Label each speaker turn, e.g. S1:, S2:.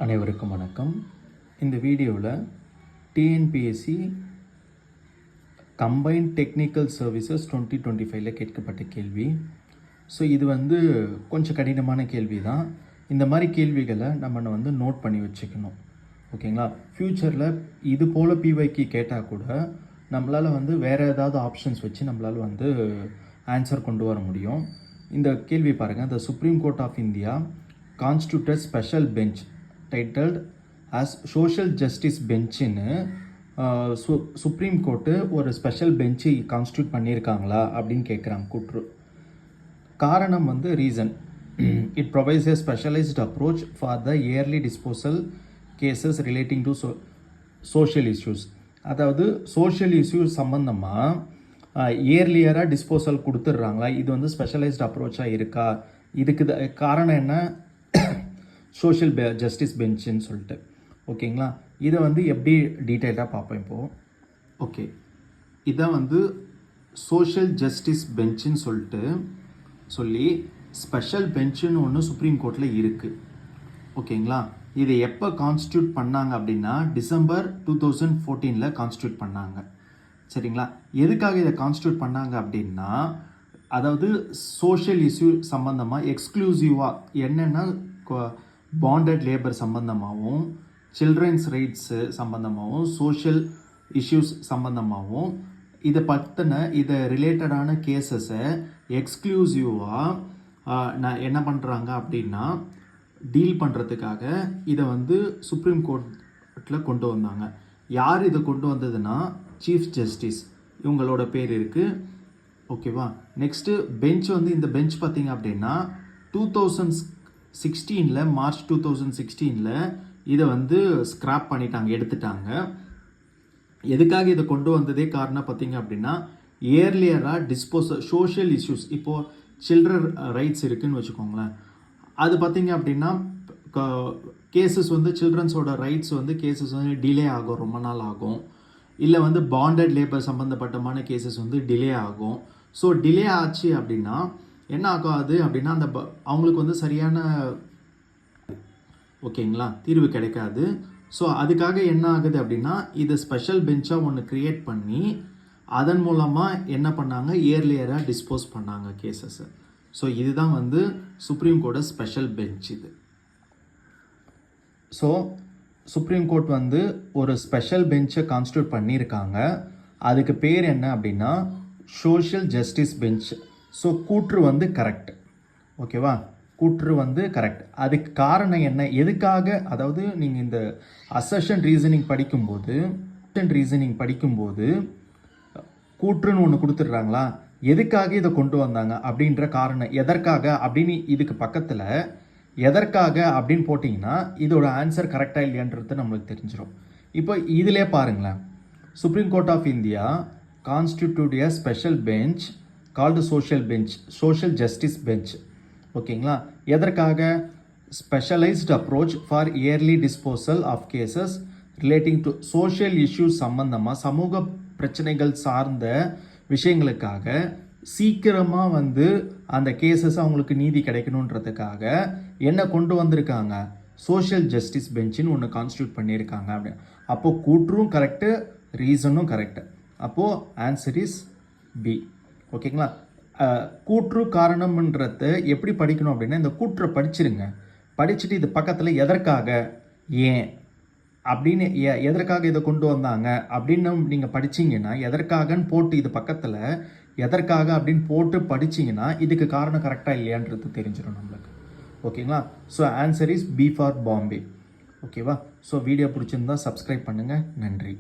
S1: அனைவருக்கும் வணக்கம். இந்த வீடியோவில் டிஎன்பிஎஸ்சி கம்பைன்ட் டெக்னிக்கல் சர்வீசஸ் 2025 கேட்கப்பட்ட கேள்வி. ஸோ இது கொஞ்சம் கடினமான கேள்வி தான். இந்த மாதிரி கேள்விகளை நம்ம நோட் பண்ணி வச்சுக்கணும். ஓகேங்களா? ஃப்யூச்சரில் இது போல் பிவைக்கு கேட்டால் கூட நம்மளால் வேறு ஏதாவது ஆப்ஷன்ஸ் வச்சு நம்மளால் ஆன்சர் கொண்டு வர முடியும். இந்த கேள்வி பாருங்கள். The supreme court of India constituted special bench titled as social justice பெஞ்சுன்னு சுப்ரீம் கோர்ட்டு ஒரு ஸ்பெஷல் பெஞ்சு கான்ஸ்டியூட் பண்ணியிருக்காங்களா அப்படின்னு கேட்குறாங்க கூற்று. காரணம் reason it provides a specialized approach for the early disposal cases relating to social issues. அதாவது social issues சம்மந்தமாக இயர்லியராக டிஸ்போசல் கொடுத்துட்றாங்களா, இது ஸ்பெஷலைஸ்ட் அப்ரோச்சாக இருக்கா, இதுக்கு காரணம் என்ன, சோஷியல் ஜஸ்டிஸ் பெஞ்சுன்னு சொல்லிட்டு. ஓகேங்களா? இதை எப்படி டீட்டெயிலாக பார்ப்போம் இப்போது. ஓகே, இதான் சோஷியல் ஜஸ்டிஸ் பெஞ்சுன்னு சொல்லி ஸ்பெஷல் பெஞ்சுன்னு ஒன்று சுப்ரீம் கோர்ட்டில் இருக்குது. ஓகேங்களா? இதை எப்போ கான்ஸ்டியூட் பண்ணாங்க அப்படின்னா டிசம்பர் 2014 கான்ஸ்டியூட் பண்ணாங்க. சரிங்களா? எதுக்காக இதை கான்ஸ்டியூட் பண்ணாங்க அப்படின்னா, அதாவது சோஷியல் இஷ்யூ சம்மந்தமாக எக்ஸ்க்ளூசிவாக என்னென்னா பாண்டட் லேபர் சம்மந்தமாகவும் சில்ட்ரன்ஸ் ரைட்ஸு சம்மந்தமாகவும் சோஷியல் இஷ்யூஸ் சம்மந்தமாகவும் இதை ரிலேட்டடான கேசஸை எக்ஸ்க்ளூசிவாக நான் என்ன பண்ணுறாங்க அப்படின்னா டீல் பண்ணுறதுக்காக இதை சுப்ரீம் கோர்ட்டில் கொண்டு வந்தாங்க. யார் இதை கொண்டு வந்ததுன்னா சீஃப் ஜஸ்டிஸ், இவங்களோட பேர் இருக்குது. ஓகேவா? நெக்ஸ்ட்டு பெஞ்ச் இந்த பெஞ்ச் பார்த்திங்க அப்படின்னா 2016 மார்ச் 2016 இதை ஸ்க்ராப் பண்ணிட்டாங்க, எடுத்துட்டாங்க. எதுக்காக இதை கொண்டு வந்ததே காரணம் பார்த்திங்க அப்படின்னா இயர்லியராக டிஸ்போசல் சோஷியல் இஷ்யூஸ், இப்போது சில்ட்ரன் ரைட்ஸ் இருக்குதுன்னு வச்சுக்கோங்களேன். அது பார்த்திங்க அப்படின்னா கேசஸ் சில்ட்ரன்ஸோட ரைட்ஸ் கேசஸ் டிலே ஆகும், ரொம்ப நாள் ஆகும். இல்லை பாண்டட் லேபர் சம்மந்தப்பட்டமான கேசஸ் டிலே ஆகும். ஸோ டிலே ஆச்சு அப்படின்னா என்ன ஆகாது அப்படின்னா அவங்களுக்கு சரியான ஓகேங்களா தீர்வு கிடைக்காது. ஸோ அதுக்காக என்ன ஆகுது அப்படின்னா இது ஸ்பெஷல் பெஞ்சாக ஒன்று க்ரியேட் பண்ணி அதன் மூலமாக என்ன பண்ணாங்க, இயர்லியராக டிஸ்போஸ் பண்ணாங்க கேசஸை. ஸோ இதுதான் சுப்ரீம் கோர்ட்டோட ஸ்பெஷல் பெஞ்ச் இது. ஸோ சுப்ரீம் கோர்ட் ஒரு ஸ்பெஷல் பெஞ்சை கான்ஸ்டியூட் பண்ணியிருக்காங்க. அதுக்கு பேர் என்ன அப்படின்னா சோஷியல் ஜஸ்டிஸ் பெஞ்ச். ஸோ கூற்று கரெக்ட். ஓகேவா? கூற்று கரெக்ட். அதுக்கு காரணம் என்ன, எதுக்காக, அதாவது நீங்கள் இந்த அசர்ஷன் ரீசனிங் படிக்கும்போது கூற்றுன்னு ஒன்று கொடுத்துட்றாங்களா, எதுக்காக இதை கொண்டு வந்தாங்க அப்படின்ற காரணம் எதற்காக அப்படின்னு இதுக்கு பக்கத்தில் எதற்காக அப்படின்னு போட்டிங்கன்னா இதோட ஆன்சர் கரெக்டாக இல்லையான்றது நம்மளுக்கு தெரிஞ்சிடும். இப்போ இதிலே பாருங்களேன், supreme court of India constitute a special bench called social justice bench. ஓகேங்களா? எதற்காக, specialized approach for early disposal of cases relating to social issues சம்பந்தமாக சமூக பிரச்சனைகள் சார்ந்த விஷயங்களுக்காக சீக்கிரமாக அந்த கேசஸ் அவங்களுக்கு நீதி கிடைக்கணுன்றதுக்காக என்ன கொண்டு வந்திருக்காங்க, சோஷியல் ஜஸ்டிஸ் பெஞ்சுன்னு ஒன்று கான்ஸ்டியூட் பண்ணியிருக்காங்க. அப்படி அப்போது கூற்றும் கரெக்டு, ரீசனும் கரெக்டு. அப்போது ஆன்சர் இஸ் பி. ஓகேங்களா? கூற்று காரணம்ன்றத எப்படி படிக்கணும் அப்படின்னா இந்த கூற்றை படிச்சிருங்க. படிச்சுட்டு இது பக்கத்தில் எதற்காக, ஏன் அப்படின்னு, எதற்காக இதை கொண்டு வந்தாங்க அப்படின்னு நீங்கள் படிச்சிங்கன்னா, எதற்காகன்னு போட்டு இது பக்கத்தில் எதற்காக அப்படின்னு போட்டு படிச்சிங்கன்னா இதுக்கு காரணம் கரெக்டாக இல்லையான்றது தெரிஞ்சிடும் நம்மளுக்கு. ஓகேங்களா? So answer is B for Bombay. ஓகேவா? ஸோ வீடியோ பிடிச்சிருந்தா சப்ஸ்கிரைப் பண்ணுங்கள். நன்றி.